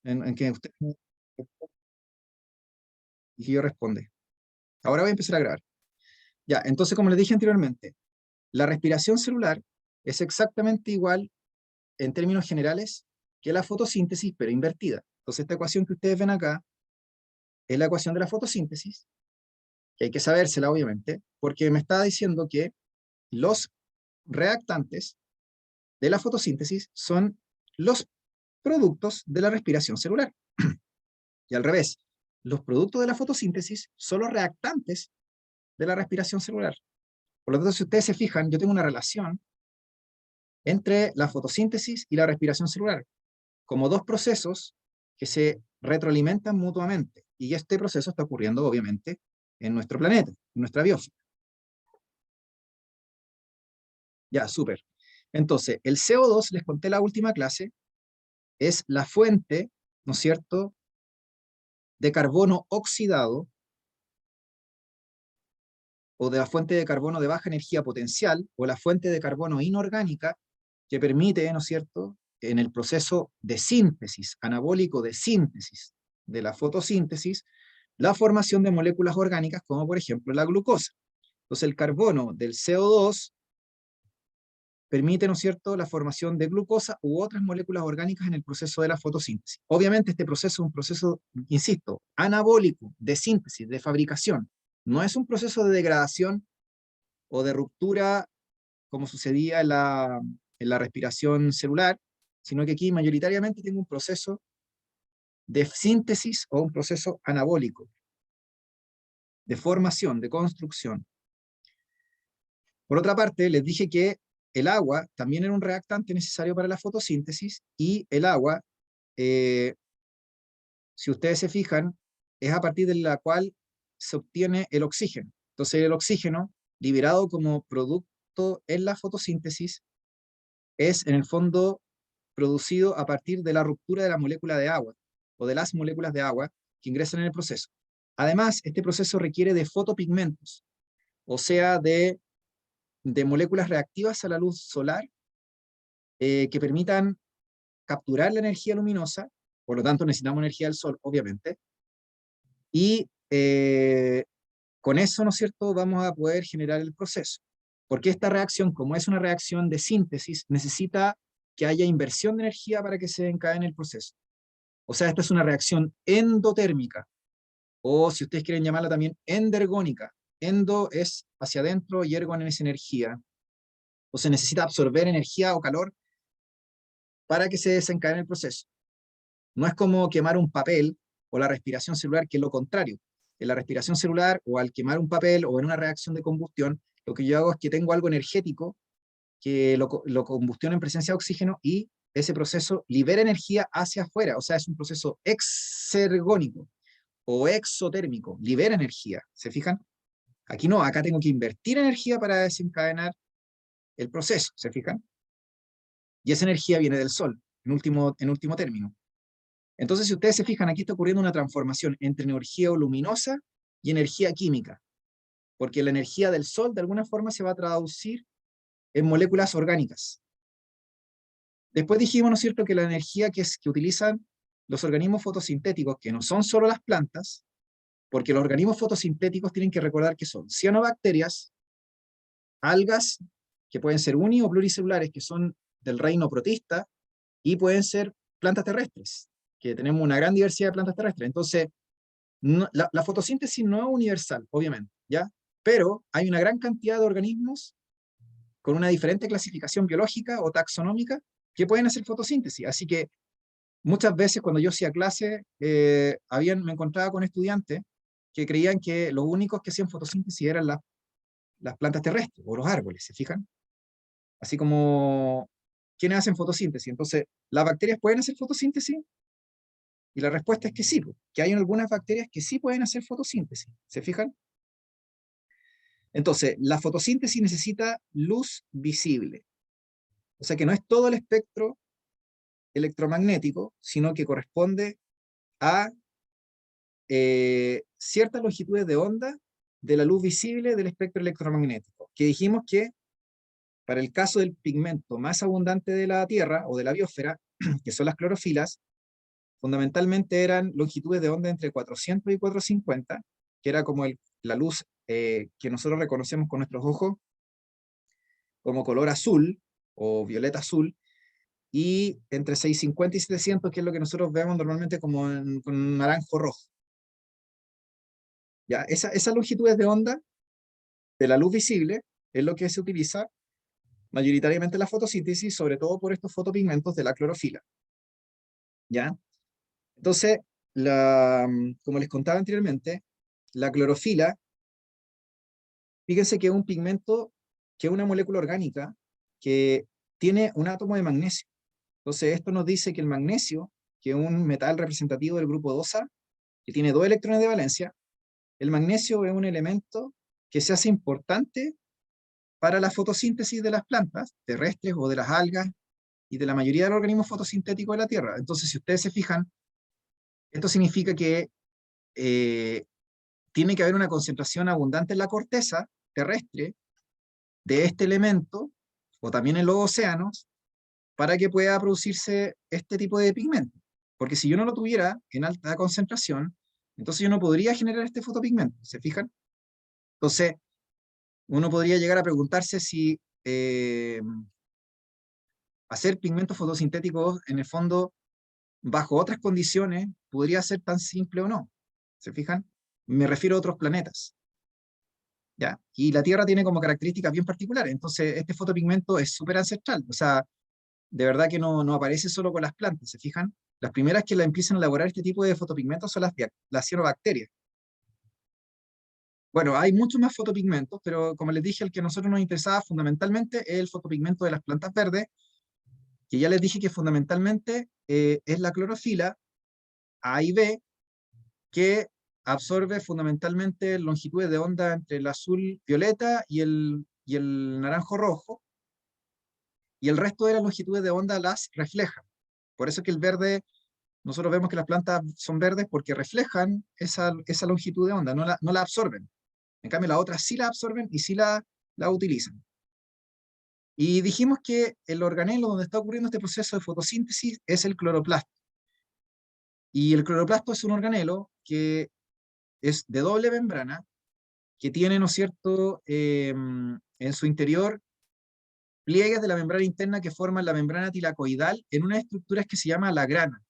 en que usted y que yo responda. Ahora voy a empezar a grabar. Ya, entonces, como les dije anteriormente, la respiración celular es exactamente igual en términos generales que la fotosíntesis, pero invertida. Entonces, esta ecuación que ustedes ven acá es la ecuación de la fotosíntesis, que hay que sabérsela, obviamente, porque me está diciendo que los reactantes de la fotosíntesis son los productos de la respiración celular. Y al revés, los productos de la fotosíntesis son los reactantes de la respiración celular. Por lo tanto, si ustedes se fijan, yo tengo una relación entre la fotosíntesis y la respiración celular, como dos procesos que se retroalimentan mutuamente. Y este proceso está ocurriendo, obviamente, en nuestro planeta, en nuestra biosfera. Ya, súper. Entonces, el CO2, les conté la última clase, es la fuente, ¿no es cierto?, de carbono oxidado, o de la fuente de carbono de baja energía potencial, o la fuente de carbono inorgánica, que permite, ¿no es cierto?, en el proceso de síntesis, anabólico de síntesis, de la fotosíntesis, la formación de moléculas orgánicas, como por ejemplo la glucosa. Entonces el carbono del CO2 permite, ¿no es cierto?, la formación de glucosa u otras moléculas orgánicas en el proceso de la fotosíntesis. Obviamente este proceso es un proceso, insisto, anabólico, de síntesis, de fabricación. No es un proceso de degradación o de ruptura como sucedía en la respiración celular, sino que aquí mayoritariamente tengo un proceso de síntesis o un proceso anabólico, de formación, de construcción. Por otra parte, les dije que el agua también era un reactante necesario para la fotosíntesis, y el agua, eh, si ustedes se fijan, es a partir de la cual se obtiene el oxígeno. Entonces el oxígeno, liberado como producto en la fotosíntesis, es en el fondo producido a partir de la ruptura de la molécula de agua, o de las moléculas de agua que ingresan en el proceso. Además, este proceso requiere de fotopigmentos, o sea, de moléculas reactivas a la luz solar, que permitan capturar la energía luminosa. Por lo tanto necesitamos energía del sol, obviamente, y con eso, ¿no es cierto?, vamos a poder generar el proceso. Porque esta reacción, como es una reacción de síntesis, necesita que haya inversión de energía para que se encadene el proceso. O sea, esta es una reacción endotérmica, o si ustedes quieren llamarla también endergónica. Endo es hacia adentro y ergon es energía. O se necesita absorber energía o calor para que se desencadene el proceso. No es como quemar un papel o la respiración celular, que es lo contrario. En la respiración celular, o al quemar un papel o en una reacción de combustión, lo que yo hago es que tengo algo energético que lo combustiona en presencia de oxígeno, y ese proceso libera energía hacia afuera. O sea, es un proceso exergónico o exotérmico, libera energía. ¿Se fijan? Aquí no, acá tengo que invertir energía para desencadenar el proceso. ¿Se fijan? Y esa energía viene del sol, en último término. Entonces, si ustedes se fijan, aquí está ocurriendo una transformación entre energía luminosa y energía química, porque la energía del sol de alguna forma se va a traducir en moléculas orgánicas. Después dijimos, ¿no es cierto?, que la energía que utilizan los organismos fotosintéticos, que no son solo las plantas, porque los organismos fotosintéticos tienen que recordar que son cianobacterias, algas, que pueden ser uni o pluricelulares, que son del reino protista, y pueden ser plantas terrestres, que tenemos una gran diversidad de plantas terrestres. Entonces, no, la fotosíntesis no es universal, obviamente, ¿ya? Pero hay una gran cantidad de organismos con una diferente clasificación biológica o taxonómica que pueden hacer fotosíntesis. Así que muchas veces cuando yo hacía clase, me encontraba con estudiantes que creían que los únicos que hacían fotosíntesis eran las plantas terrestres o los árboles, ¿se fijan? Así como, ¿quiénes hacen fotosíntesis? Entonces, ¿las bacterias pueden hacer fotosíntesis? Y la respuesta es que sí, que hay algunas bacterias que sí pueden hacer fotosíntesis. ¿Se fijan? Entonces, la fotosíntesis necesita luz visible. O sea que no es todo el espectro electromagnético, sino que corresponde a ciertas longitudes de onda de la luz visible del espectro electromagnético. Que dijimos que para el caso del pigmento más abundante de la Tierra o de la biosfera, que son las clorofilas, fundamentalmente eran longitudes de onda entre 400 y 450, que era como la luz que nosotros reconocemos con nuestros ojos como color azul o violeta azul, y entre 650 y 700, que es lo que nosotros vemos normalmente como con naranjo rojo. ¿Ya? Esas longitudes de onda de la luz visible es lo que se utiliza mayoritariamente en la fotosíntesis, sobre todo por estos fotopigmentos de la clorofila. ¿Ya? Entonces, como les contaba anteriormente, la clorofila, fíjense que es un pigmento, que es una molécula orgánica que tiene un átomo de magnesio. Entonces, esto nos dice que el magnesio, que es un metal representativo del grupo 2A, que tiene 2 electrones de valencia, el magnesio es un elemento que se hace importante para la fotosíntesis de las plantas terrestres o de las algas y de la mayoría de los organismos fotosintéticos de la Tierra. Entonces, si ustedes se fijan, esto significa que tiene que haber una concentración abundante en la corteza terrestre de este elemento, o también en los océanos, para que pueda producirse este tipo de pigmento. Porque si yo no lo tuviera en alta concentración, entonces yo no podría generar este fotopigmento, ¿se fijan? Entonces, uno podría llegar a preguntarse si hacer pigmentos fotosintéticos, en el fondo, bajo otras condiciones, podría ser tan simple o no. ¿Se fijan? Me refiero a otros planetas. ¿Ya? Y la Tierra tiene como características bien particulares. Entonces, este fotopigmento es súper ancestral. O sea, de verdad que no aparece solo con las plantas, ¿se fijan? Las primeras que la empiezan a elaborar este tipo de fotopigmentos son las cianobacterias. Bueno, hay muchos más fotopigmentos, pero como les dije, el que a nosotros nos interesaba fundamentalmente es el fotopigmento de las plantas verdes, que ya les dije que fundamentalmente es la clorofila A y B, que absorbe fundamentalmente longitudes de onda entre el azul violeta y el naranjo rojo, y el resto de las longitudes de onda las refleja. Por eso es que el verde, nosotros vemos que las plantas son verdes porque reflejan esa longitud de onda, no la absorben. En cambio, las otras sí la absorben y sí la utilizan. Y dijimos que el organelo donde está ocurriendo este proceso de fotosíntesis es el cloroplasto. Y el cloroplasto es un organelo que es de doble membrana, que tiene, ¿no es cierto?, en su interior pliegues de la membrana interna que forman la membrana tilacoidal en unas estructuras que se llama la grana.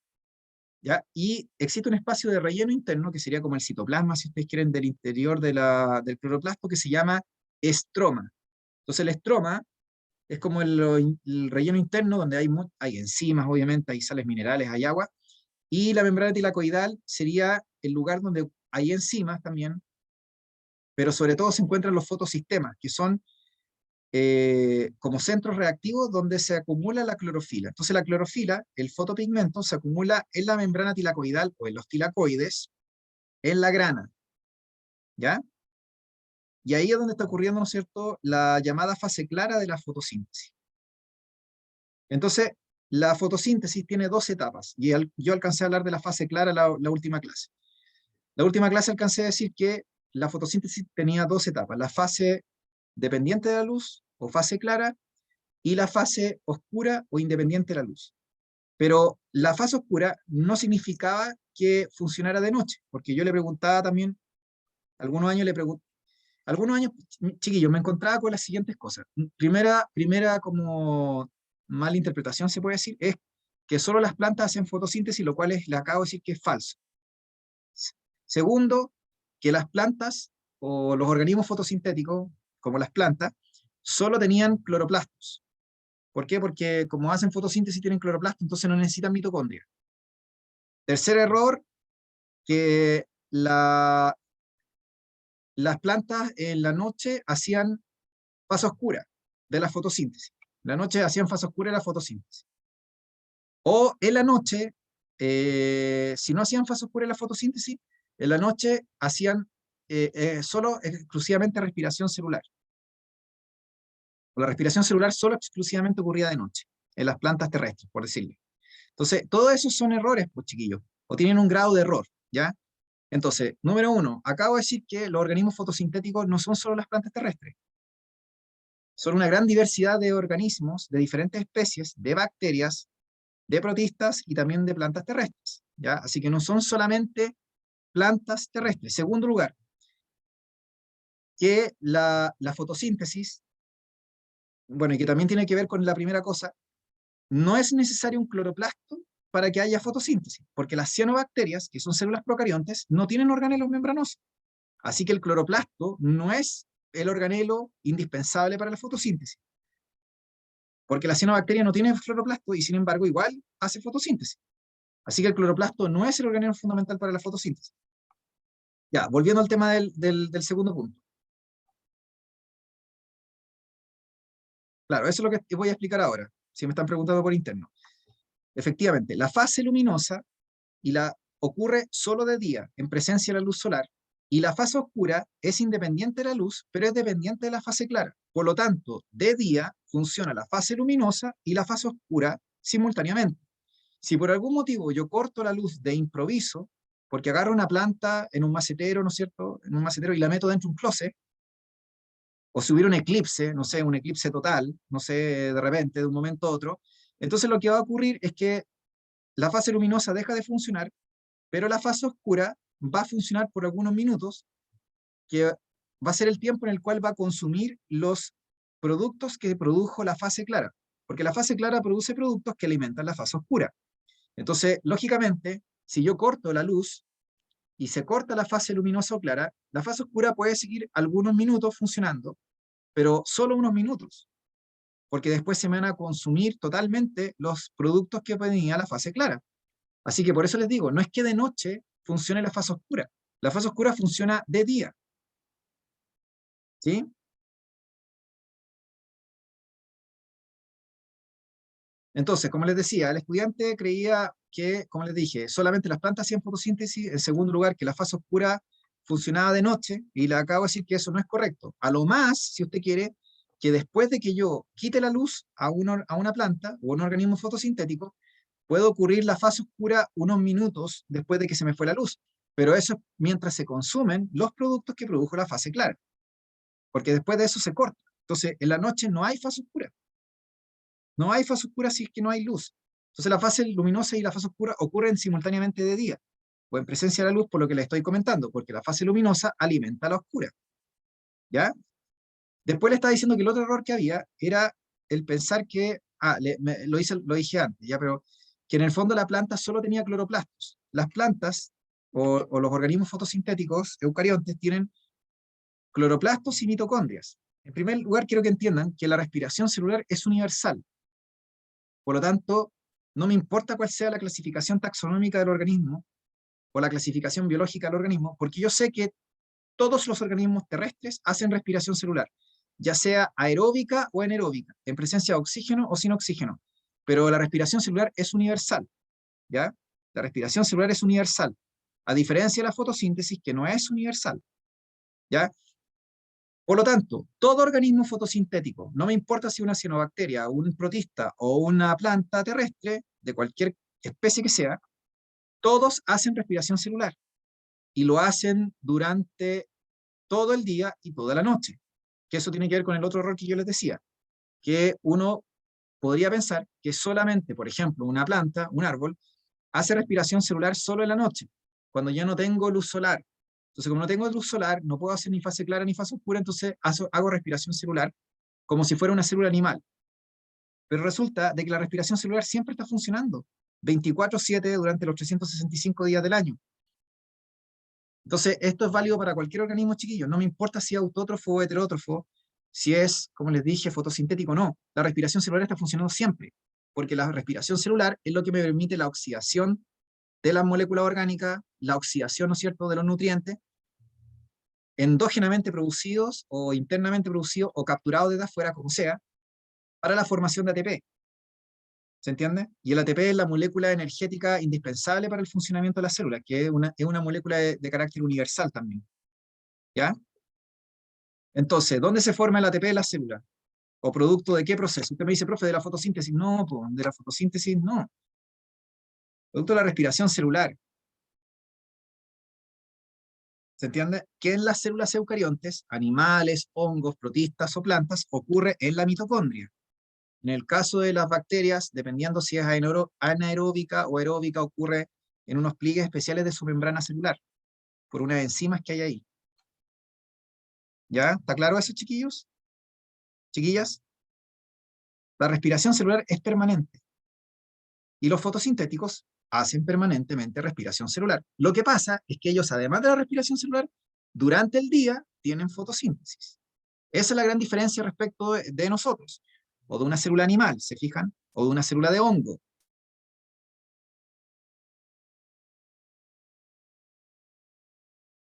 ¿Ya? Y existe un espacio de relleno interno, que sería como el citoplasma, si ustedes quieren, del interior del cloroplasto, que se llama estroma. Entonces el estroma es como el relleno interno, donde hay enzimas, obviamente, hay sales minerales, hay agua, y la membrana tilacoidal sería el lugar donde hay enzimas también, pero sobre todo se encuentran los fotosistemas, que son como centros reactivos donde se acumula la clorofila. Entonces la clorofila, el fotopigmento, se acumula en la membrana tilacoidal o en los tilacoides, en la grana, ¿ya? Y ahí es donde está ocurriendo, ¿no es cierto?, la llamada fase clara de la fotosíntesis. Entonces, la fotosíntesis tiene 2 etapas, y yo alcancé a hablar de la fase clara la última clase. La última clase alcancé a decir que la fotosíntesis tenía 2 etapas, la fase dependiente de la luz, o fase clara, y la fase oscura o independiente de la luz. Pero la fase oscura no significaba que funcionara de noche, porque yo le preguntaba también, algunos años, chiquillos, me encontraba con las siguientes cosas. Primera como mala interpretación, se puede decir, es que solo las plantas hacen fotosíntesis, lo cual le acabo de decir que es falso. Segundo, que las plantas o los organismos fotosintéticos, como las plantas, solo tenían cloroplastos. ¿Por qué? Porque como hacen fotosíntesis tienen cloroplasto, entonces no necesitan mitocondria. Tercer error, que las plantas en la noche hacían fase oscura de la fotosíntesis. En la noche hacían fase oscura de la fotosíntesis. O en la noche, si no hacían fase oscura de la fotosíntesis, en la noche hacían solo exclusivamente respiración celular. O la respiración celular solo exclusivamente ocurría de noche, en las plantas terrestres, por decirlo. Entonces, todos esos son errores, pues chiquillos, o tienen un grado de error, ¿ya? Entonces, número 1, acabo de decir que los organismos fotosintéticos no son solo las plantas terrestres. Son una gran diversidad de organismos de diferentes especies, de bacterias, de protistas y también de plantas terrestres. ¿ya? Así que no son solamente plantas terrestres. Segundo lugar, que la fotosíntesis, bueno, y que también tiene que ver con la primera cosa, no es necesario un cloroplasto para que haya fotosíntesis, porque las cianobacterias, que son células procariontes, no tienen organelos membranosos. Así que el cloroplasto no es el organelo indispensable para la fotosíntesis, porque la cianobacteria no tiene cloroplasto y sin embargo igual hace fotosíntesis. Así que el cloroplasto no es el organelo fundamental para la fotosíntesis. Ya, volviendo al tema del segundo punto. Claro, eso es lo que voy a explicar ahora, si me están preguntando por interno. Efectivamente, la fase luminosa ocurre solo de día, en presencia de la luz solar, y la fase oscura es independiente de la luz, pero es dependiente de la fase clara. Por lo tanto, de día funciona la fase luminosa y la fase oscura simultáneamente. Si por algún motivo yo corto la luz de improviso, porque agarro una planta en un macetero, ¿no es cierto?, en un macetero y la meto dentro de un closet, o si hubiera un eclipse, no sé, un eclipse total, no sé, de repente, de un momento a otro, entonces lo que va a ocurrir es que la fase luminosa deja de funcionar, pero la fase oscura va a funcionar por algunos minutos, que va a ser el tiempo en el cual va a consumir los productos que produjo la fase clara, porque la fase clara produce productos que alimentan la fase oscura. Entonces, lógicamente, si yo corto la luz y se corta la fase luminosa o clara, la fase oscura puede seguir algunos minutos funcionando, pero solo unos minutos, porque después se van a consumir totalmente los productos que venía la fase clara. Así que por eso les digo, no es que de noche funcione la fase oscura funciona de día, ¿sí? Entonces, como les decía, el estudiante creía que, como les dije, solamente las plantas hacían fotosíntesis, en segundo lugar, que la fase oscura funcionaba de noche, y le acabo de decir que eso no es correcto. A lo más, si usted quiere, que después de que yo quite la luz a una planta o a un organismo fotosintético, puede ocurrir la fase oscura unos minutos después de que se me fue la luz, pero eso es mientras se consumen los productos que produjo la fase clara, porque después de eso se corta. Entonces, en la noche no hay fase oscura. No hay fase oscura si es que no hay luz. Entonces la fase luminosa y la fase oscura ocurren simultáneamente de día, o en presencia de la luz, por lo que le estoy comentando, porque la fase luminosa alimenta a la oscura. ¿Ya? Después le estaba diciendo que el otro error que había era el pensar que, lo dije antes, ya, pero que en el fondo la planta solo tenía cloroplastos. Las plantas o los organismos fotosintéticos eucariontes tienen cloroplastos y mitocondrias. En primer lugar, quiero que entiendan que la respiración celular es universal. Por lo tanto, no me importa cuál sea la clasificación taxonómica del organismo o la clasificación biológica del organismo, porque yo sé que todos los organismos terrestres hacen respiración celular, ya sea aeróbica o anaeróbica, en presencia de oxígeno o sin oxígeno. Pero la respiración celular es universal, ¿ya? La respiración celular es universal, a diferencia de la fotosíntesis, que no es universal, ¿ya? Por lo tanto, todo organismo fotosintético, no me importa si una cianobacteria, un protista o una planta terrestre, de cualquier especie que sea, todos hacen respiración celular y lo hacen durante todo el día y toda la noche. Que eso tiene que ver con el otro error que yo les decía, que uno podría pensar que solamente, por ejemplo, una planta, un árbol, hace respiración celular solo en la noche, cuando ya no tengo luz solar. Entonces, como no tengo luz solar, no puedo hacer ni fase clara ni fase oscura, entonces hago respiración celular como si fuera una célula animal. Pero resulta de que la respiración celular siempre está funcionando 24/7 durante los 365 días del año. Entonces, esto es válido para cualquier organismo chiquillo. No me importa si es autótrofo o heterótrofo, si es, como les dije, fotosintético o no. La respiración celular está funcionando siempre, porque la respiración celular es lo que me permite la oxidación de las moléculas orgánicas, la oxidación, ¿no es cierto?, de los nutrientes, endógenamente producidos o internamente producidos o capturados desde afuera, como sea, para la formación de ATP. ¿Se entiende? Y el ATP es la molécula energética indispensable para el funcionamiento de las células, que es una molécula de carácter universal también. ¿Ya? Entonces, ¿dónde se forma el ATP en las células? ¿O producto de qué proceso? Usted me dice, profe, de la fotosíntesis. No, de la fotosíntesis no. Producto de la respiración celular. ¿Se entiende? Que en las células eucariontes, animales, hongos, protistas o plantas, ocurre en la mitocondria. En el caso de las bacterias, dependiendo si es anaeróbica o aeróbica, ocurre en unos pliegues especiales de su membrana celular, por unas enzimas que hay ahí. ¿Ya? ¿Está claro eso, chiquillos? ¿Chiquillas? La respiración celular es permanente. Y los fotosintéticos hacen permanentemente respiración celular. Lo que pasa es que ellos, además de la respiración celular, durante el día tienen fotosíntesis. Esa es la gran diferencia respecto de nosotros, o de una célula animal, ¿se fijan? O de una célula de hongo.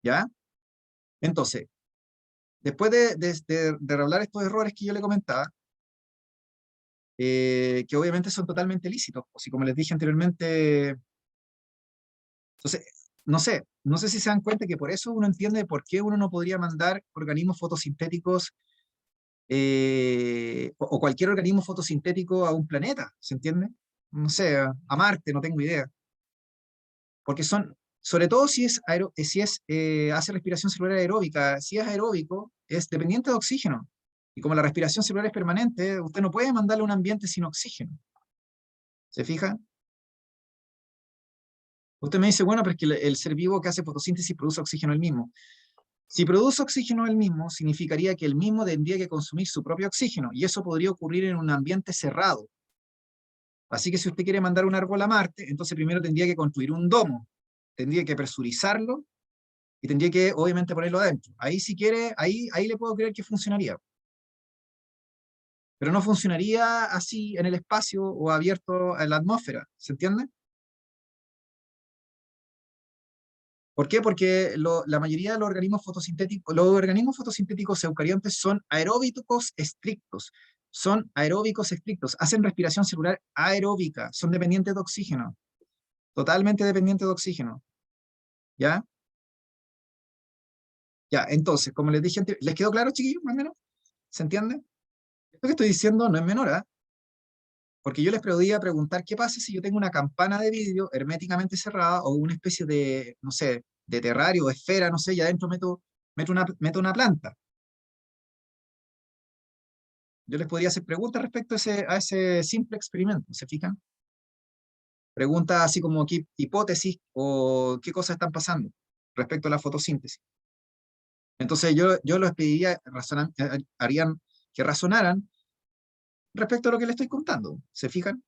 ¿Ya? Entonces, después de hablar estos errores que yo le comentaba, que obviamente son totalmente lícitos, o si como les dije anteriormente, entonces, no sé si se dan cuenta que por eso uno entiende por qué uno no podría mandar organismos fotosintéticos o cualquier organismo fotosintético a un planeta, ¿se entiende? No sé, a Marte, no tengo idea. Porque son, sobre todo si hace respiración celular aeróbica, si es aeróbico, es dependiente de oxígeno. Y como la respiración celular es permanente, usted no puede mandarle a un ambiente sin oxígeno. ¿Se fija? Usted me dice, bueno, pero es que el ser vivo que hace fotosíntesis produce oxígeno él mismo. Si produce oxígeno él mismo, significaría que él mismo tendría que consumir su propio oxígeno, y eso podría ocurrir en un ambiente cerrado. Así que si usted quiere mandar un árbol a Marte, entonces primero tendría que construir un domo, tendría que presurizarlo y tendría que, obviamente, ponerlo adentro. Ahí si quiere, ahí le puedo creer que funcionaría. Pero no funcionaría así en el espacio o abierto en la atmósfera, ¿se entiende? ¿Por qué? Porque la mayoría de los organismos fotosintéticos eucariontes son aeróbicos estrictos, son aeróbicos estrictos, hacen respiración celular aeróbica, son dependientes de oxígeno, totalmente dependientes de oxígeno, ¿ya? Ya, entonces, como les dije antes, ¿les quedó claro, chiquillos, más o menos? ¿Se entiende? Esto que estoy diciendo no es menor, ¿ah? Porque yo les podía preguntar qué pasa si yo tengo una campana de vidrio herméticamente cerrada o una especie de, no sé, de terrario, de esfera, no sé, y adentro meto una planta. Yo les podría hacer preguntas respecto a ese simple experimento, ¿se fijan? Preguntas así como qué hipótesis o qué cosas están pasando respecto a la fotosíntesis. Entonces yo les pediría, harían que razonaran respecto a lo que les estoy contando, ¿se fijan?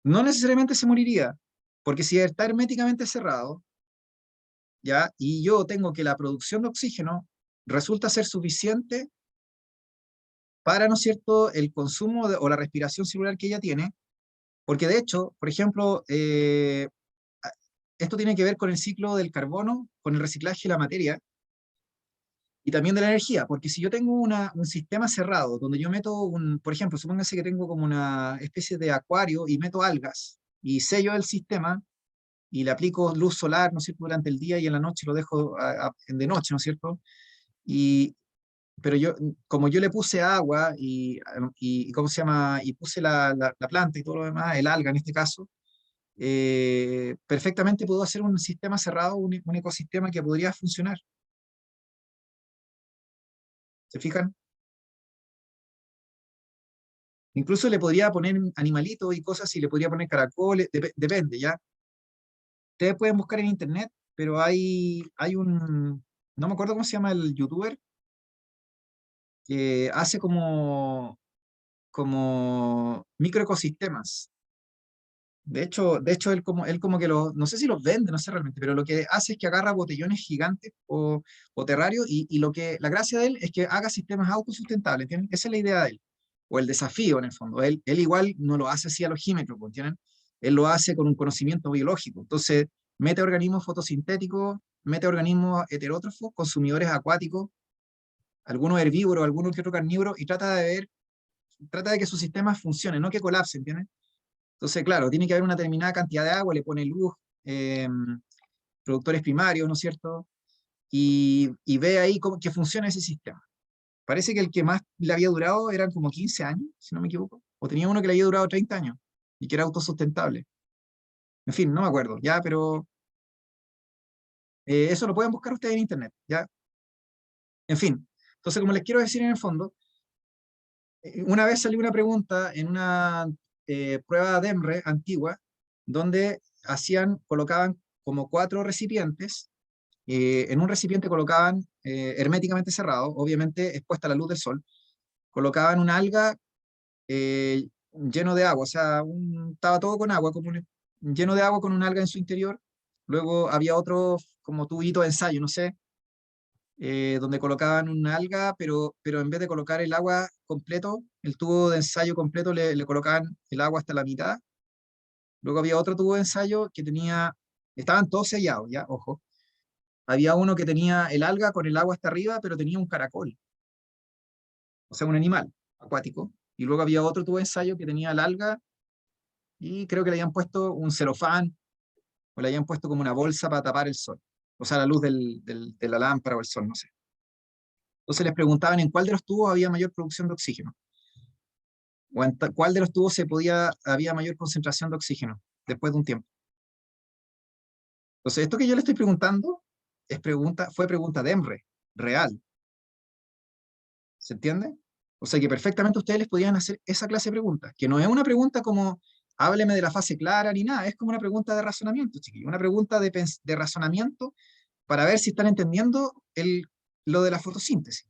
No necesariamente se moriría, porque si está herméticamente cerrado, ¿ya? Y yo tengo que la producción de oxígeno resulta ser suficiente para, ¿no es cierto?, el consumo o la respiración celular que ella tiene, porque de hecho, por ejemplo, a- esto tiene que ver con el ciclo del carbono, con el reciclaje de la materia y también de la energía, porque si yo tengo un sistema cerrado donde yo meto por ejemplo, supóngase que tengo como una especie de acuario y meto algas y sello el sistema y le aplico luz solar, ¿no es cierto?, durante el día y en la noche lo dejo de noche, ¿no es cierto? Y, pero como yo le puse agua y ¿cómo se llama? Y puse la planta y todo lo demás, el alga en este caso, perfectamente puedo hacer un sistema cerrado, un ecosistema que podría funcionar. ¿Se fijan? Incluso le podría poner animalitos y cosas y le podría poner caracoles, depende, ¿ya? Ustedes pueden buscar en internet, pero hay no me acuerdo cómo se llama el youtuber, que hace como microecosistemas. De hecho él como que no sé si los vende, no sé realmente, pero lo que hace es que agarra botellones gigantes o terrarios y la gracia de él es que haga sistemas autosustentables, ¿entienden? Esa es la idea de él, o el desafío en el fondo. Él igual no lo hace así a alogímetro, ¿entienden? Él lo hace con un conocimiento biológico. Entonces, mete organismos fotosintéticos, mete organismos heterótrofos, consumidores acuáticos, algunos herbívoros, algunos que otro carnívoro, y trata de que sus sistemas funcionen, no que colapsen, ¿entiendes? Entonces, claro, tiene que haber una determinada cantidad de agua, le pone luz, eh, productores primarios, ¿no es cierto? Y ve ahí que funciona ese sistema. Parece que el que más le había durado eran como 15 años, si no me equivoco, o tenía uno que le había durado 30 años y que era autosustentable. En fin, no me acuerdo, ya, pero eso lo pueden buscar ustedes en internet, ya. En fin, entonces, como les quiero decir en el fondo, una vez salió una pregunta prueba de EMRE antigua, donde colocaban como 4 recipientes. En un recipiente colocaban, herméticamente cerrado, obviamente expuesta a la luz del sol, colocaban una alga lleno de agua, o sea, estaba todo con agua, lleno de agua con un alga en su interior. Luego había otro como tubito de ensayo, no sé, donde colocaban una alga, pero en vez de colocar el agua completo, el tubo de ensayo completo, le colocaban el agua hasta la mitad. Luego había otro tubo de ensayo que estaban todos sellados, ya, ojo. Había uno que tenía el alga con el agua hasta arriba, pero tenía un caracol, o sea, un animal acuático. Y luego había otro tubo de ensayo que tenía el alga y creo que le habían puesto un celofán o le habían puesto como una bolsa para tapar el sol. O sea, la luz de la lámpara o el sol, no sé. Entonces les preguntaban en cuál de los tubos había mayor producción de oxígeno, o en cuál de los tubos había mayor concentración de oxígeno después de un tiempo. Entonces, esto que yo le estoy preguntando fue pregunta de EMRE, real. ¿Se entiende? O sea que perfectamente ustedes les podían hacer esa clase de preguntas, que no es una pregunta como, hábleme de la fase clara ni nada, es como una pregunta de razonamiento, chiquillos, una pregunta de razonamiento para ver si están entendiendo lo de la fotosíntesis.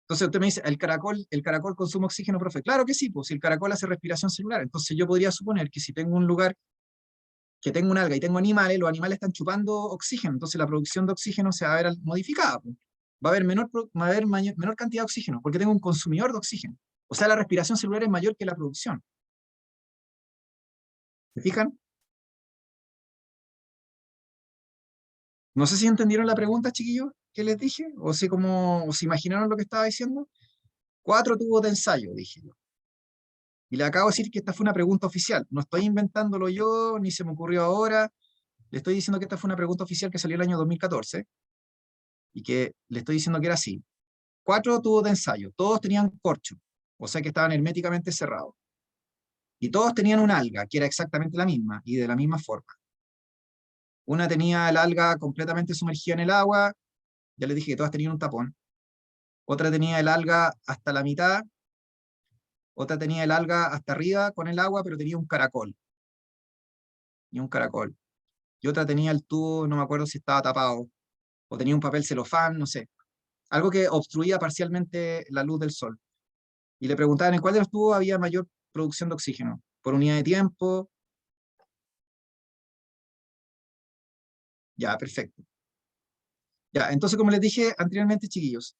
Entonces usted me dice, ¿el caracol consume oxígeno, profe? Claro que sí, pues si el caracol hace respiración celular. Entonces yo podría suponer que si tengo un lugar que tengo un alga y tengo animales, los animales están chupando oxígeno, entonces la producción de oxígeno se va a ver modificada, pues. Va a haber menor cantidad de oxígeno, porque tengo un consumidor de oxígeno. O sea, la respiración celular es mayor que la producción. ¿Se fijan? No sé si entendieron la pregunta, chiquillos, que les dije, o se imaginaron lo que estaba diciendo. 4 tubos de ensayo, dije yo. Y le acabo de decir que esta fue una pregunta oficial. No estoy inventándolo yo, ni se me ocurrió ahora. Le estoy diciendo que esta fue una pregunta oficial que salió el año 2014 y que le estoy diciendo que era así. 4 tubos de ensayo, todos tenían corcho, o sea que estaban herméticamente cerrados. Y todos tenían un alga, que era exactamente la misma y de la misma forma. Una tenía el alga completamente sumergida en el agua, ya les dije que todas tenían un tapón. Otra tenía el alga hasta la mitad, otra tenía el alga hasta arriba con el agua, pero tenía un caracol. Y un caracol. Y otra tenía el tubo, no me acuerdo si estaba tapado, o tenía un papel celofán, no sé. Algo que obstruía parcialmente la luz del sol. Y le preguntaban en cuál de los tubos había mayor producción de oxígeno, por unidad de tiempo. Ya, perfecto. Ya, entonces como les dije anteriormente, chiquillos,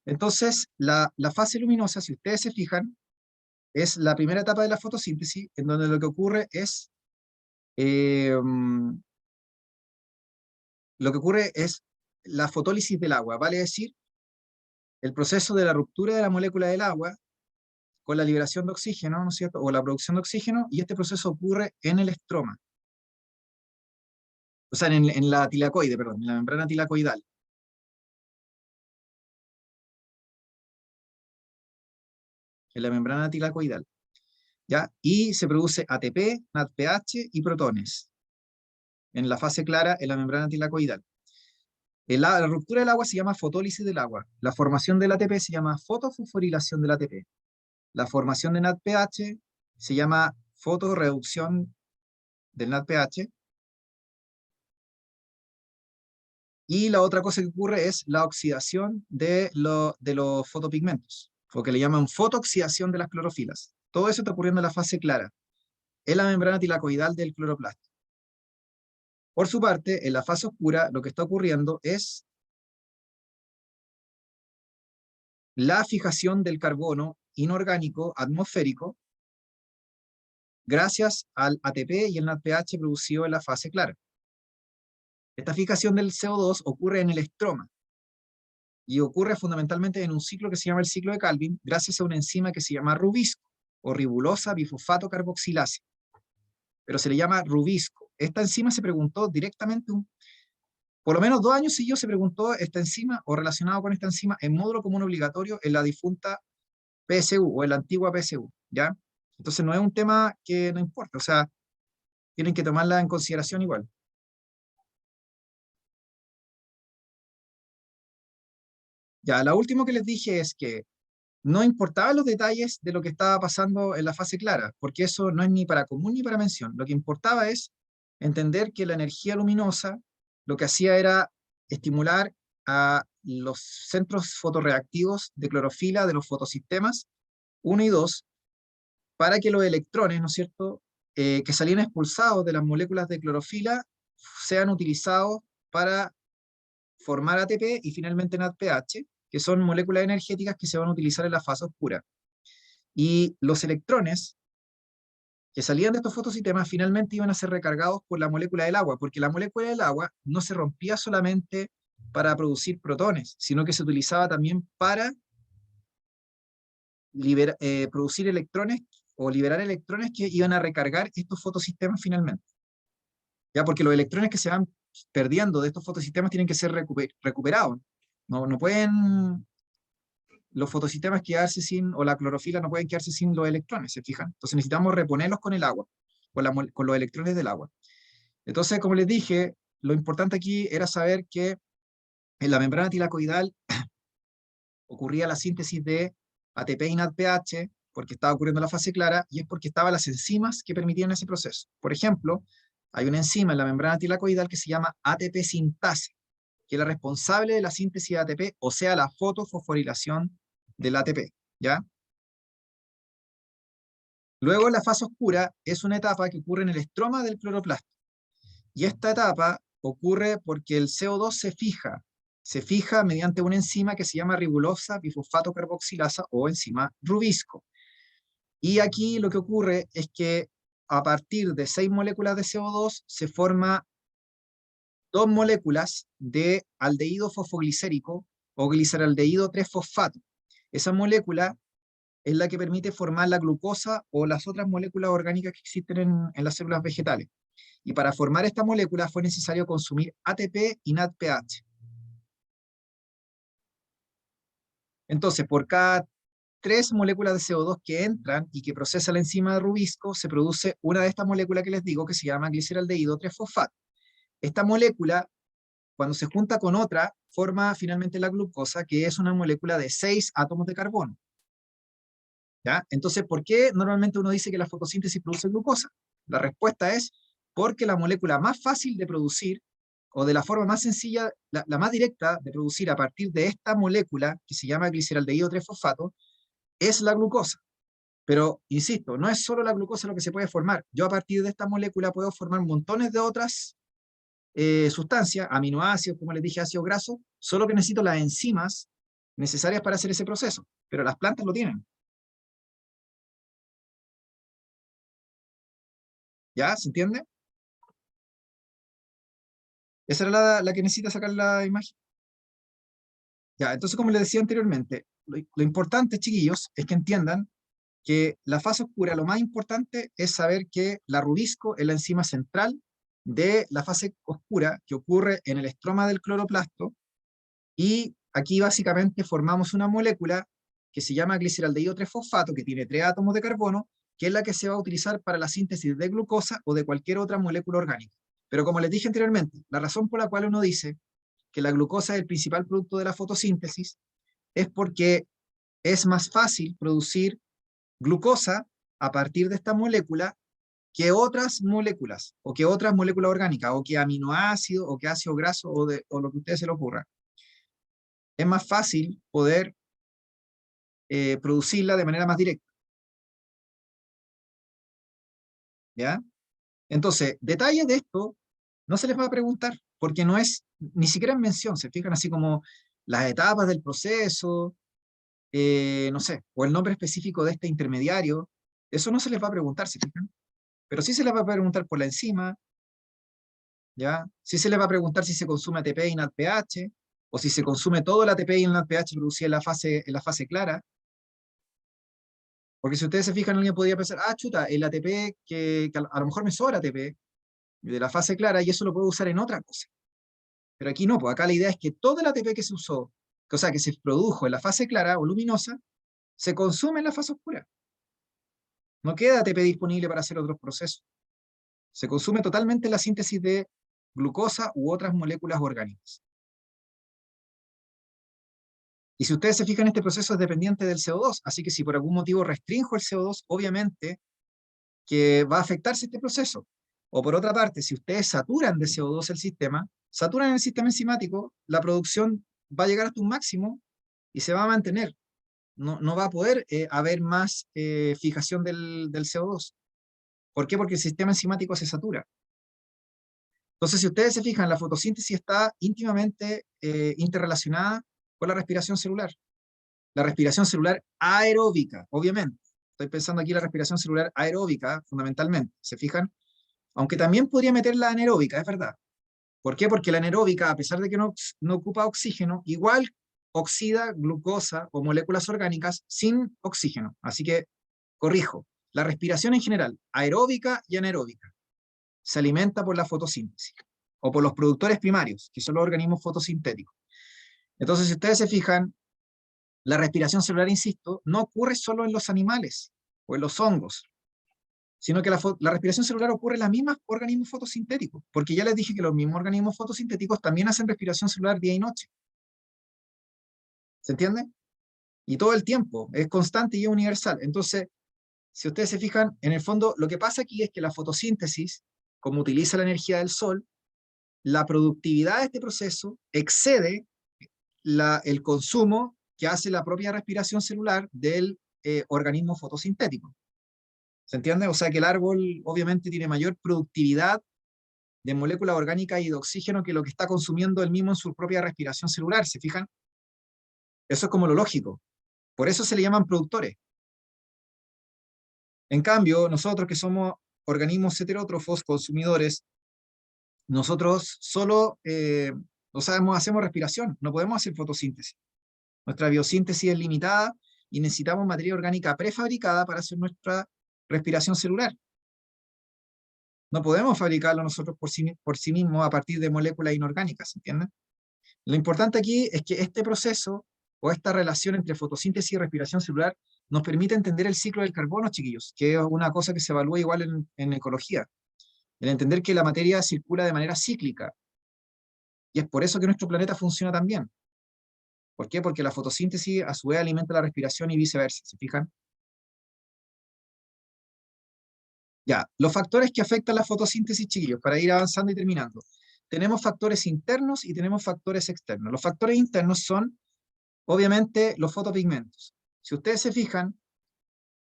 entonces la fase luminosa, si ustedes se fijan, es la primera etapa de la fotosíntesis, en donde lo que ocurre es, eh, mm, lo que ocurre es la fotólisis del agua, vale decir, el proceso de la ruptura de la molécula del agua con la liberación de oxígeno, ¿no es cierto?, o la producción de oxígeno, y este proceso ocurre en el estroma, o sea, en la tilacoide, perdón, en la membrana tilacoidal. En la membrana tilacoidal, ¿ya? Y se produce ATP, NADPH y protones en la fase clara en la membrana tilacoidal. La ruptura del agua se llama fotólisis del agua. La formación del ATP se llama fotofosforilación del ATP. La formación de NADPH se llama fotorreducción del NADPH. Y la otra cosa que ocurre es la oxidación de los fotopigmentos, o que le llaman fotooxidación de las clorofilas. Todo eso está ocurriendo en la fase clara, en la membrana tilacoidal del cloroplasto. Por su parte, en la fase oscura, lo que está ocurriendo es la fijación del carbono inorgánico atmosférico gracias al ATP y el NADPH producido en la fase clara. Esta fijación del CO2 ocurre en el estroma y ocurre fundamentalmente en un ciclo que se llama el ciclo de Calvin, gracias a una enzima que se llama rubisco o ribulosa bifosfato carboxilasa, pero se le llama rubisco. Esta enzima se preguntó directamente, por lo menos 2 años seguidos se preguntó esta enzima o relacionado con esta enzima en módulo común obligatorio en la difunta PSU o en la antigua PSU, ¿ya? Entonces no es un tema que no importa, o sea, tienen que tomarla en consideración igual. Ya, lo último que les dije es que no importaban los detalles de lo que estaba pasando en la fase clara, porque eso no es ni para común ni para mención. Lo que importaba es entender que la energía luminosa lo que hacía era estimular a los centros fotorreactivos de clorofila de los fotosistemas 1 y 2, para que los electrones, ¿no es cierto?, que salían expulsados de las moléculas de clorofila sean utilizados para formar ATP y finalmente NADPH, que son moléculas energéticas que se van a utilizar en la fase oscura. Y los electrones que salían de estos fotosistemas finalmente iban a ser recargados por la molécula del agua, porque la molécula del agua no se rompía solamente para producir protones, sino que se utilizaba también para producir electrones o liberar electrones que iban a recargar estos fotosistemas finalmente. ¿Ya? Porque los electrones que se van perdiendo de estos fotosistemas tienen que ser recuperados. No pueden los fotosistemas quedarse sin, o la clorofila no pueden quedarse sin los electrones, ¿se fijan? Entonces necesitamos reponerlos con el agua, con los electrones del agua. Entonces, como les dije, lo importante aquí era saber que en la membrana tilacoidal ocurría la síntesis de ATP y NADPH, porque estaba ocurriendo la fase clara, y es porque estaban las enzimas que permitían ese proceso. Por ejemplo, hay una enzima en la membrana tilacoidal que se llama ATP sintasa, que es la responsable de la síntesis de ATP, o sea, la fotofosforilación del ATP, ¿ya? Luego, la fase oscura es una etapa que ocurre en el estroma del cloroplasto. Y esta etapa ocurre porque el CO2 se fija mediante una enzima que se llama ribulosa bifosfato carboxilasa o enzima Rubisco. Y aquí lo que ocurre es que a partir de 6 moléculas de CO2 se forma 2 moléculas de aldehído fosfoglicérico o gliceraldehído 3-fosfato. Esa molécula es la que permite formar la glucosa o las otras moléculas orgánicas que existen en las células vegetales. Y para formar esta molécula fue necesario consumir ATP y NADPH. Entonces, por cada 3 moléculas de CO2 que entran y que procesa la enzima de Rubisco, se produce una de estas moléculas que les digo que se llama gliceraldehído 3-fosfato. Esta molécula, cuando se junta con otra, forma finalmente la glucosa, que es una molécula de 6 átomos de carbono. ¿Ya? Entonces, ¿por qué normalmente uno dice que la fotosíntesis produce glucosa? La respuesta es porque la molécula más fácil de producir, o de la forma más sencilla, la más directa de producir a partir de esta molécula, que se llama gliceraldehído 3-fosfato, es la glucosa. Pero, insisto, no es solo la glucosa lo que se puede formar. Yo a partir de esta molécula puedo formar montones de otras sustancias, aminoácidos, como les dije, ácidos grasos, solo que necesito las enzimas necesarias para hacer ese proceso. Pero las plantas lo tienen. ¿Ya? ¿Se entiende? Esa era la que necesita sacar la imagen. Ya, entonces, como les decía anteriormente, lo importante, chiquillos, es que entiendan que la fase oscura, lo más importante es saber que la rubisco es la enzima central de la fase oscura que ocurre en el estroma del cloroplasto, y aquí básicamente formamos una molécula que se llama gliceraldehído 3-fosfato, que tiene 3 átomos de carbono, que es la que se va a utilizar para la síntesis de glucosa o de cualquier otra molécula orgánica. Pero como les dije anteriormente, la razón por la cual uno dice que la glucosa es el principal producto de la fotosíntesis es porque es más fácil producir glucosa a partir de esta molécula que otras moléculas, o que otras moléculas orgánicas, o que aminoácidos, o que ácido graso, o lo que a ustedes se les ocurra. Es más fácil poder producirla de manera más directa. ¿Ya? Entonces, detalles de esto no se les va a preguntar, porque no es ni siquiera en mención, se fijan así como las etapas del proceso, no sé, o el nombre específico de este intermediario, eso no se les va a preguntar, ¿se fijan? Pero sí se les va a preguntar por la enzima, ¿ya? Sí se les va a preguntar si se consume ATP y NADPH, o si se consume todo el ATP y el NADPH producido en la fase clara, porque si ustedes se fijan, alguien podría pensar, ah, chuta, el ATP, que a lo mejor me sobra ATP de la fase clara, y eso lo puedo usar en otra cosa. Pero aquí no, pues acá la idea es que todo el ATP que se usó, o sea, que se produjo en la fase clara o luminosa, se consume en la fase oscura. No queda ATP disponible para hacer otros procesos. Se consume totalmente la síntesis de glucosa u otras moléculas orgánicas. Y si ustedes se fijan, este proceso es dependiente del CO2, así que si por algún motivo restringo el CO2, obviamente que va a afectarse este proceso. O por otra parte, si ustedes saturan de CO2 el sistema, saturan el sistema enzimático, la producción va a llegar hasta un máximo y se va a mantener. No va a poder haber más fijación del CO2. ¿Por qué? Porque el sistema enzimático se satura. Entonces, si ustedes se fijan, la fotosíntesis está íntimamente interrelacionada con la respiración celular. La respiración celular aeróbica, obviamente. Estoy pensando aquí en la respiración celular aeróbica, fundamentalmente. ¿Se fijan? Aunque también podría meter la anaeróbica, es verdad. ¿Por qué? Porque la anaeróbica, a pesar de que no ocupa oxígeno, igual oxida glucosa o moléculas orgánicas sin oxígeno. Así que, corrijo, la respiración en general, aeróbica y anaeróbica, se alimenta por la fotosíntesis o por los productores primarios, que son los organismos fotosintéticos. Entonces, si ustedes se fijan, la respiración celular, insisto, no ocurre solo en los animales o en los hongos, sino que la respiración celular ocurre en los mismos organismos fotosintéticos, porque ya les dije que los mismos organismos fotosintéticos también hacen respiración celular día y noche. ¿Se entiende? Y todo el tiempo, es constante y es universal. Entonces, si ustedes se fijan, en el fondo, lo que pasa aquí es que la fotosíntesis, como utiliza la energía del sol, la productividad de este proceso excede el consumo que hace la propia respiración celular del organismo fotosintético. ¿Se entiende? O sea que el árbol obviamente tiene mayor productividad de moléculas orgánicas y de oxígeno que lo que está consumiendo él mismo en su propia respiración celular. ¿Se fijan? Eso es como lo lógico. Por eso se le llaman productores. En cambio, nosotros que somos organismos heterótrofos, consumidores, nosotros solo hacemos respiración, no podemos hacer fotosíntesis. Nuestra biosíntesis es limitada y necesitamos materia orgánica prefabricada para hacer nuestra respiración celular. No podemos fabricarlo nosotros por sí mismos a partir de moléculas inorgánicas, ¿entienden? Lo importante aquí es que este proceso o esta relación entre fotosíntesis y respiración celular nos permite entender el ciclo del carbono, chiquillos, que es una cosa que se evalúa igual en ecología. El entender que la materia circula de manera cíclica. Y es por eso que nuestro planeta funciona tan bien. ¿Por qué? Porque la fotosíntesis a su vez alimenta la respiración y viceversa, ¿se fijan? Ya, los factores que afectan la fotosíntesis, chiquillos, para ir avanzando y terminando. Tenemos factores internos y tenemos factores externos. Los factores internos son, obviamente, los fotopigmentos. Si ustedes se fijan,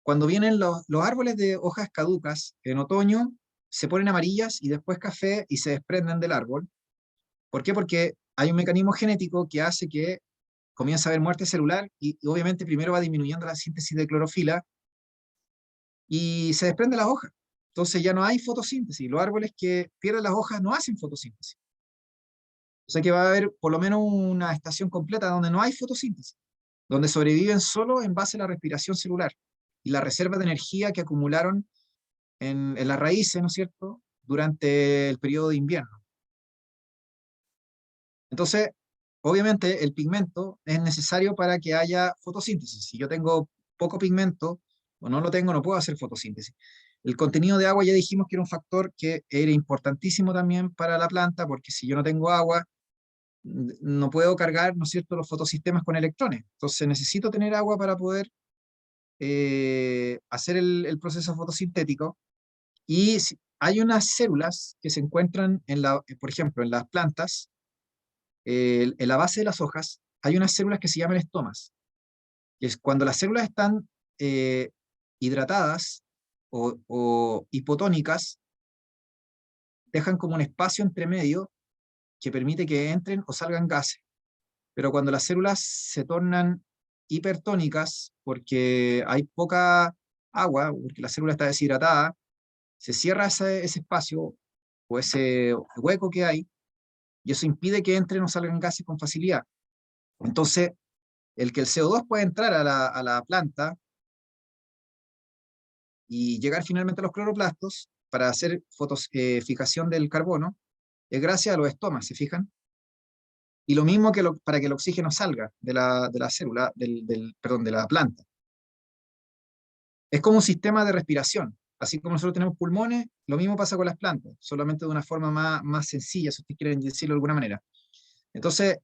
cuando vienen los árboles de hojas caducas en otoño, se ponen amarillas y después café y se desprenden del árbol. ¿Por qué? Porque hay un mecanismo genético que hace que comienza a haber muerte celular y obviamente primero va disminuyendo la síntesis de clorofila y se desprende las hojas. Entonces ya no hay fotosíntesis. Los árboles que pierden las hojas no hacen fotosíntesis. O sea que va a haber por lo menos una estación completa donde no hay fotosíntesis, donde sobreviven solo en base a la respiración celular y la reserva de energía que acumularon en las raíces, ¿no es cierto?, durante el periodo de invierno. Entonces, obviamente el pigmento es necesario para que haya fotosíntesis. Si yo tengo poco pigmento o no lo tengo, no puedo hacer fotosíntesis. El contenido de agua ya dijimos que era un factor que era importantísimo también para la planta, porque si yo no tengo agua, no puedo cargar, ¿no es cierto?, los fotosistemas con electrones. Entonces necesito tener agua para poder hacer el proceso fotosintético. Y hay unas células que se encuentran, por ejemplo, en las plantas, en la base de las hojas, hay unas células que se llaman estomas. Que es cuando las células están eh, hidratadas o hipotónicas, dejan como un espacio entre medio que permite que entren o salgan gases. Pero cuando las células se tornan hipertónicas, porque hay poca agua, porque la célula está deshidratada, se cierra ese espacio o ese hueco que hay, y eso impide que entren o salgan gases con facilidad. Entonces, el que el CO2 pueda entrar a la planta y llegar finalmente a los cloroplastos para hacer fijación del carbono, es gracias a los estomas, ¿se fijan? Y lo mismo que para que el oxígeno salga de la célula, perdón, de la planta. Es como un sistema de respiración. Así como nosotros tenemos pulmones, lo mismo pasa con las plantas, solamente de una forma más sencilla, si ustedes quieren decirlo de alguna manera. Entonces,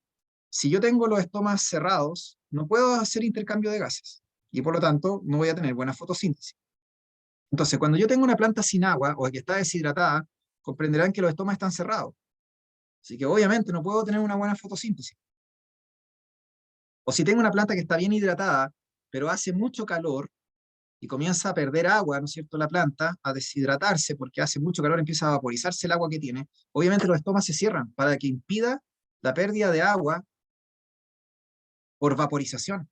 Si yo tengo los estomas cerrados, no puedo hacer intercambio de gases, y por lo tanto no voy a tener buena fotosíntesis. Entonces, cuando yo tengo una planta sin agua o que está deshidratada, comprenderán que los estomas están cerrados. Así que obviamente no puedo tener una buena fotosíntesis. O si tengo una planta que está bien hidratada, pero hace mucho calor y comienza a perder agua, ¿no es cierto?, la planta, a deshidratarse porque hace mucho calor, empieza a vaporizarse el agua que tiene, obviamente los estomas se cierran para que impida la pérdida de agua por vaporización.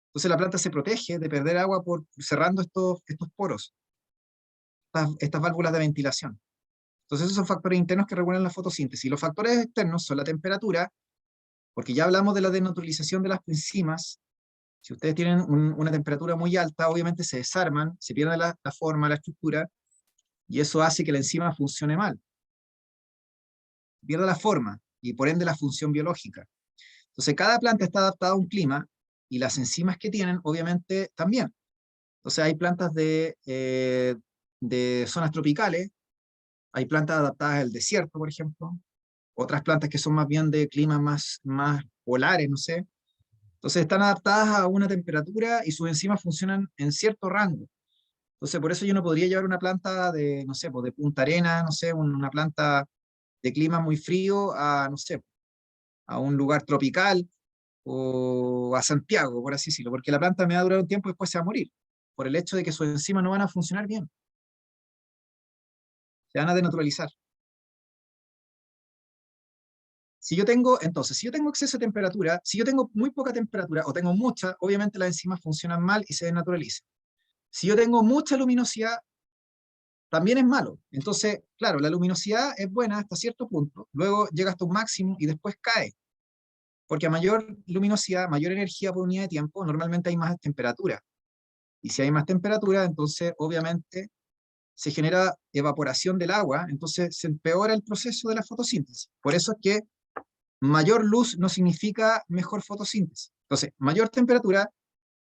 Entonces la planta se protege de perder agua por cerrando estos poros, estas válvulas de ventilación. Entonces esos son factores internos que regulan la fotosíntesis. Los factores externos son la temperatura, porque ya hablamos de la desnaturalización de las enzimas. Si ustedes tienen una temperatura muy alta, obviamente se desarman, se pierde la forma, la estructura, y eso hace que la enzima funcione mal. Pierde la forma, y por ende la función biológica. Entonces cada planta está adaptada a un clima, y las enzimas que tienen, obviamente, también. Entonces hay plantas de zonas tropicales, hay plantas adaptadas al desierto, por ejemplo, otras plantas que son más bien de climas más polares, no sé. Entonces están adaptadas a una temperatura y sus enzimas funcionan en cierto rango. Entonces por eso yo no podría llevar una planta de, no sé, pues de Punta Arenas, no sé, una planta de clima muy frío a, no sé, a un lugar tropical o a Santiago, por así decirlo, porque la planta me va a durar un tiempo y después se va a morir, por el hecho de que sus enzimas no van a funcionar bien, se van a denaturalizar. Si yo tengo exceso de temperatura, si yo tengo muy poca temperatura o tengo mucha, obviamente las enzimas funcionan mal y se desnaturalizan. Si yo tengo mucha luminosidad, también es malo. Entonces, claro, la luminosidad es buena hasta cierto punto, luego llega hasta un máximo y después cae, porque a mayor luminosidad, mayor energía por unidad de tiempo, normalmente hay más temperatura. Y si hay más temperatura, entonces obviamente se genera evaporación del agua, entonces se empeora el proceso de la fotosíntesis. Por eso es que mayor luz no significa mejor fotosíntesis. Entonces, mayor temperatura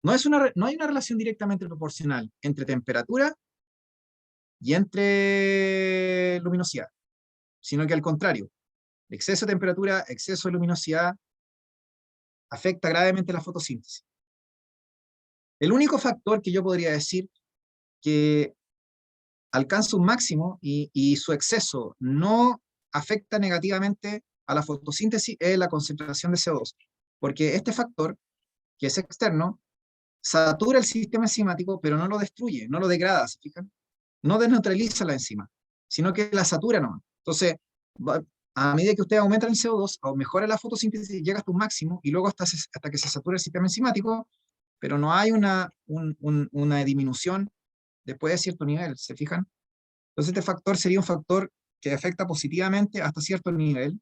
no hay una relación directamente proporcional entre temperatura y entre luminosidad, sino que al contrario, exceso de temperatura, exceso de luminosidad afecta gravemente la fotosíntesis. El único factor que yo podría decir que alcanza un máximo y su exceso no afecta negativamente a la fotosíntesis es la concentración de CO2, porque este factor, que es externo, satura el sistema enzimático, pero no lo destruye, no lo degrada, ¿se fijan? No desneutraliza la enzima, sino que la satura nomás. Entonces, a medida que usted aumenta el CO2, o mejora la fotosíntesis, llega hasta un máximo y luego hasta que se satura el sistema enzimático, pero no hay una disminución después de cierto nivel, ¿se fijan? Entonces este factor sería un factor que afecta positivamente hasta cierto nivel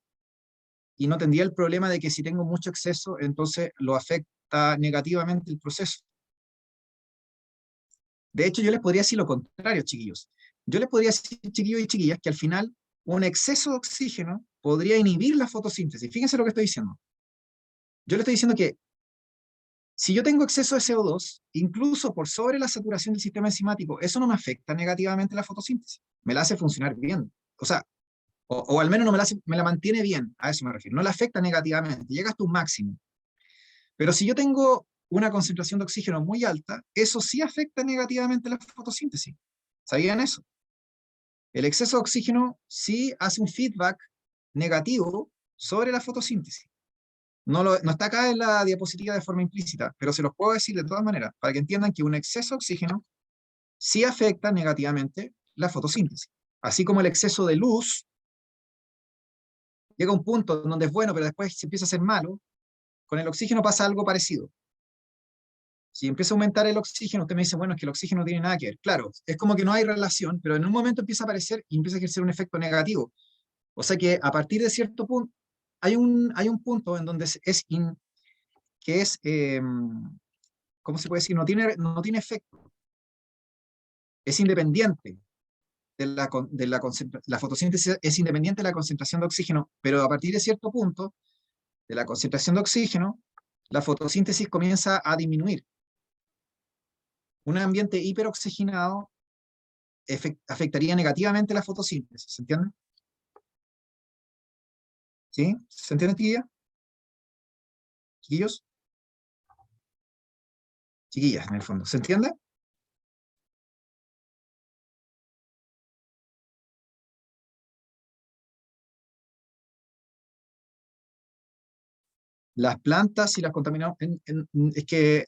y no tendría el problema de que si tengo mucho exceso, entonces lo afecta negativamente el proceso. De hecho, yo les podría decir lo contrario, chiquillos. Yo les podría decir, chiquillos y chiquillas, que al final un exceso de oxígeno podría inhibir la fotosíntesis. Fíjense lo que estoy diciendo. Yo le estoy diciendo que si yo tengo exceso de CO2, incluso por sobre la saturación del sistema enzimático, eso no me afecta negativamente la fotosíntesis. Me la hace funcionar bien. O sea, o al menos no me la mantiene bien, a eso me refiero. No la afecta negativamente, llega hasta un máximo. Pero si yo tengo una concentración de oxígeno muy alta, eso sí afecta negativamente la fotosíntesis. ¿Sabían eso? El exceso de oxígeno sí hace un feedback negativo sobre la fotosíntesis. No está acá en la diapositiva de forma implícita, pero se los puedo decir de todas maneras, para que entiendan que un exceso de oxígeno sí afecta negativamente la fotosíntesis. Así como el exceso de luz llega a un punto donde es bueno, pero después se empieza a ser malo, con el oxígeno pasa algo parecido. Si empieza a aumentar el oxígeno, usted me dice, bueno, es que el oxígeno no tiene nada que ver. Claro, es como que no hay relación, pero en un momento empieza a aparecer y empieza a ejercer un efecto negativo. O sea que a partir de cierto punto, hay un punto en donde que es, ¿cómo se puede decir? No tiene efecto, es independiente la fotosíntesis es independiente de la concentración de oxígeno, pero a partir de cierto punto de la concentración de oxígeno, la fotosíntesis comienza a disminuir. Un ambiente hiperoxigenado afectaría negativamente la fotosíntesis, ¿se entiende? ¿Sí? ¿Se entiende, tía? Chiquillos, chiquillas, en el fondo. ¿Se entiende? Las plantas y las contaminaciones, es que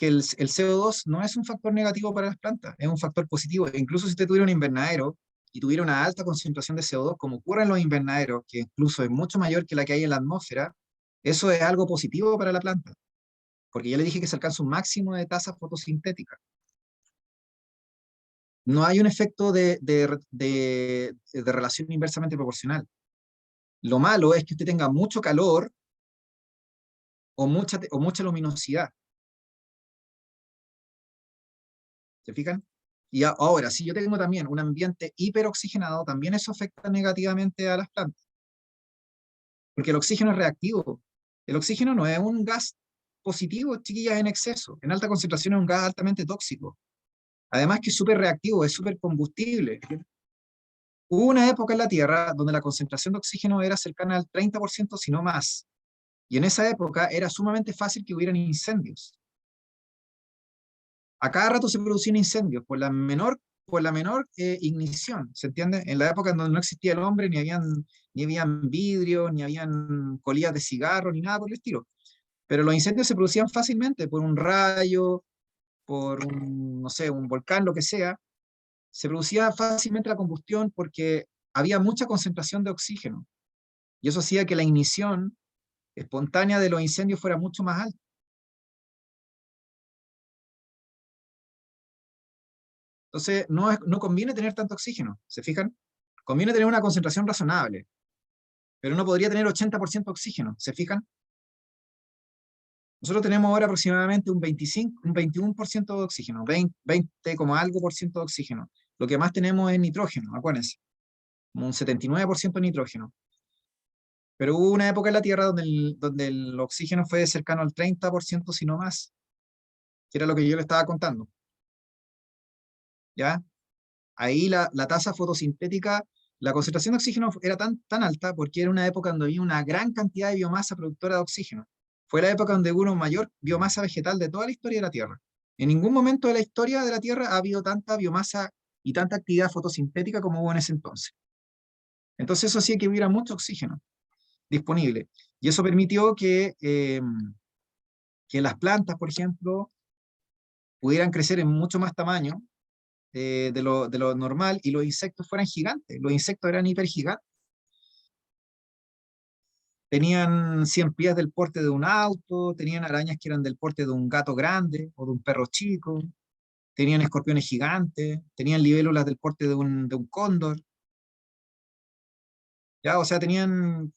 el CO2 no es un factor negativo para las plantas, es un factor positivo. E incluso si usted tuviera un invernadero y tuviera una alta concentración de CO2, como ocurre en los invernaderos, que incluso es mucho mayor que la que hay en la atmósfera, eso es algo positivo para la planta, porque ya le dije que se alcanza un máximo de tasa fotosintética. No hay un efecto de relación inversamente proporcional. Lo malo es que usted tenga mucho calor o mucha luminosidad. ¿Se fijan? Y ahora, si yo tengo también un ambiente hiperoxigenado, también eso afecta negativamente a las plantas, porque el oxígeno es reactivo. El oxígeno no es un gas positivo, chiquillas, en exceso. En alta concentración es un gas altamente tóxico. Además que es súper reactivo, es súper combustible. Hubo una época en la Tierra donde la concentración de oxígeno era cercana al 30%, si no más. Y en esa época era sumamente fácil que hubieran incendios. A cada rato se producían incendios por la menor ignición, ¿se entiende? En la época en donde no existía el hombre, ni habían vidrio, ni habían colillas de cigarro, ni nada por el estilo. Pero los incendios se producían fácilmente por un rayo, por un, no sé, un volcán, lo que sea. Se producía fácilmente la combustión porque había mucha concentración de oxígeno. Y eso hacía que la ignición espontánea de los incendios fuera mucho más alta. Entonces, no conviene tener tanto oxígeno, ¿se fijan? Conviene tener una concentración razonable, pero no podría tener 80% oxígeno, ¿se fijan? Nosotros tenemos ahora aproximadamente un 25, un 21% de oxígeno, 20, como algo por ciento de oxígeno. Lo que más tenemos es nitrógeno, acuérdense, como un 79% de nitrógeno. Pero hubo una época en la Tierra donde el oxígeno fue cercano al 30%, si no más, que era lo que yo le estaba contando, ¿ya? Ahí la tasa fotosintética, la concentración de oxígeno era tan alta porque era una época donde había una gran cantidad de biomasa productora de oxígeno. Fue la época donde hubo una mayor biomasa vegetal de toda la historia de la Tierra. En ningún momento de la historia de la Tierra ha habido tanta biomasa y tanta actividad fotosintética como hubo en ese entonces. Entonces eso hacía que hubiera mucho oxígeno disponible. Y eso permitió que las plantas, por ejemplo, pudieran crecer en mucho más tamaño de lo normal, y los insectos fueran gigantes. Los insectos eran hipergigantes. Tenían 100 pies del porte de un auto, tenían arañas que eran del porte de un gato grande o de un perro chico, tenían escorpiones gigantes, tenían libélulas del porte de un cóndor. ¿Ya? O sea, miren,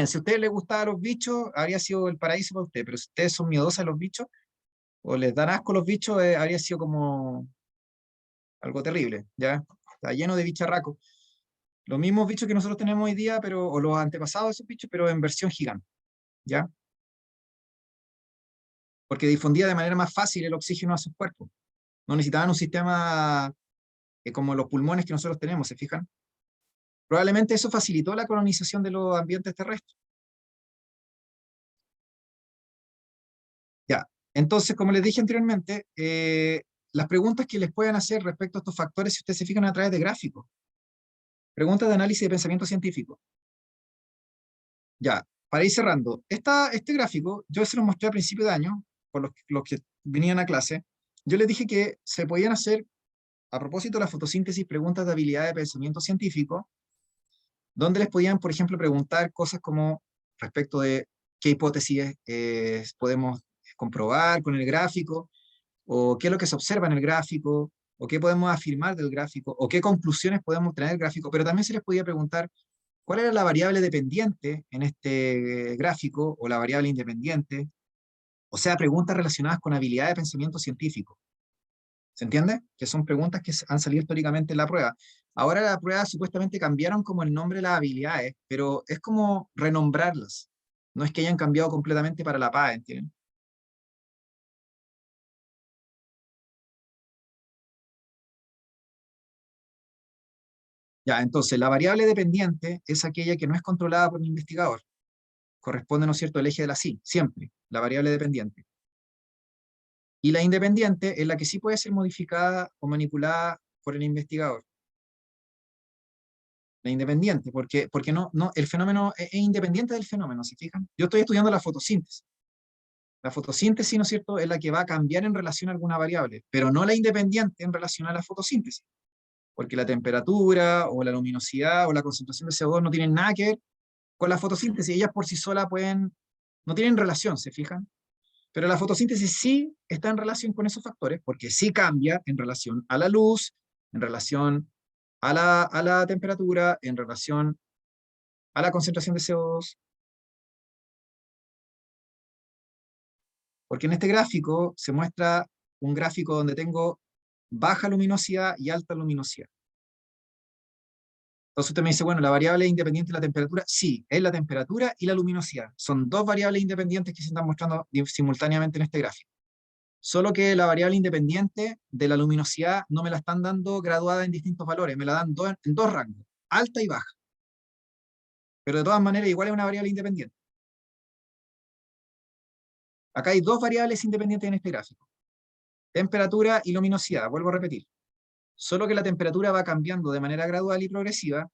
si a ustedes les gustaban los bichos, habría sido el paraíso para ustedes, pero si ustedes son miedosos a los bichos o les dan asco los bichos, habría sido como algo terrible, ¿ya? Está lleno de bicharracos. Los mismos bichos que nosotros tenemos hoy día, o los antepasados de esos bichos, pero en versión gigante, ¿ya? Porque difundía de manera más fácil el oxígeno a sus cuerpos. No necesitaban un sistema como los pulmones que nosotros tenemos, ¿se fijan? Probablemente eso facilitó la colonización de los ambientes terrestres. Ya, entonces, como les dije anteriormente, las preguntas que les pueden hacer respecto a estos factores, si ustedes se fijan a través de gráficos, preguntas de análisis de pensamiento científico. Ya, para ir cerrando, este gráfico yo se lo mostré a principio de año, por los que venían a clase. Yo les dije que se podían hacer, a propósito de la fotosíntesis, preguntas de habilidad de pensamiento científico, donde les podían, por ejemplo, preguntar cosas como respecto de qué hipótesis podemos comprobar con el gráfico, o qué es lo que se observa en el gráfico, o qué podemos afirmar del gráfico, o qué conclusiones podemos tener del gráfico, pero también se les podía preguntar cuál era la variable dependiente en este gráfico, o la variable independiente, o sea, preguntas relacionadas con habilidad de pensamiento científico. ¿Se entiende? Que son preguntas que han salido históricamente en la prueba. Ahora la prueba supuestamente cambiaron como el nombre de las habilidades, pero es como renombrarlas. No es que hayan cambiado completamente para la paz, ¿entienden? Ya, entonces la variable dependiente es aquella que no es controlada por el investigador. corresponde, ¿no es cierto?, al eje de la psi, siempre, la variable dependiente. Y la independiente es la que sí puede ser modificada o manipulada por el investigador. La independiente, porque el fenómeno es independiente del fenómeno, ¿se fijan? Yo estoy estudiando la fotosíntesis. La fotosíntesis, ¿no es cierto?, es la que va a cambiar en relación a alguna variable, pero no la independiente en relación a la fotosíntesis, porque la temperatura, o la luminosidad, o la concentración de CO2 no tienen nada que ver con la fotosíntesis. Ellas por sí solas no tienen relación, ¿se fijan? Pero la fotosíntesis sí está en relación con esos factores, porque sí cambia en relación a la luz, en relación a la temperatura, en relación a la concentración de CO2. Porque en este gráfico se muestra un gráfico donde tengo baja luminosidad y alta luminosidad. Entonces usted me dice, bueno, ¿la variable independiente de la temperatura? Sí, es la temperatura y la luminosidad. Son dos variables independientes que se están mostrando simultáneamente en este gráfico. Solo que la variable independiente de la luminosidad no me la están dando graduada en distintos valores, me la dan en dos rangos, alta y baja. Pero de todas maneras igual es una variable independiente. Acá hay dos variables independientes en este gráfico. Temperatura y luminosidad, vuelvo a repetir. Solo que la temperatura va cambiando de manera gradual y progresiva,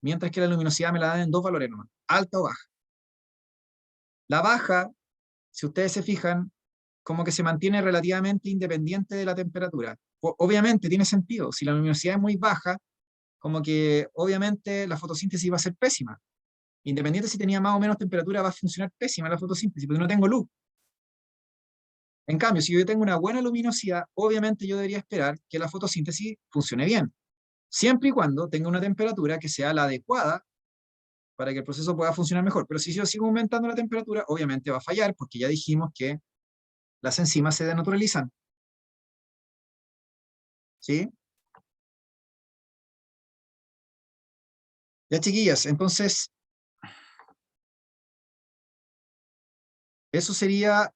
mientras que la luminosidad me la dan en dos valores nomás, alta o baja. La baja, si ustedes se fijan, como que se mantiene relativamente independiente de la temperatura. Obviamente tiene sentido, si la luminosidad es muy baja, como que obviamente la fotosíntesis va a ser pésima. Independiente si tenía más o menos temperatura, va a funcionar pésima la fotosíntesis, porque no tengo luz. En cambio, si yo tengo una buena luminosidad, obviamente yo debería esperar que la fotosíntesis funcione bien, siempre y cuando tenga una temperatura que sea la adecuada para que el proceso pueda funcionar mejor. Pero si yo sigo aumentando la temperatura, obviamente va a fallar, porque ya dijimos que las enzimas se denaturalizan. ¿Sí? Ya, chiquillas, entonces, eso sería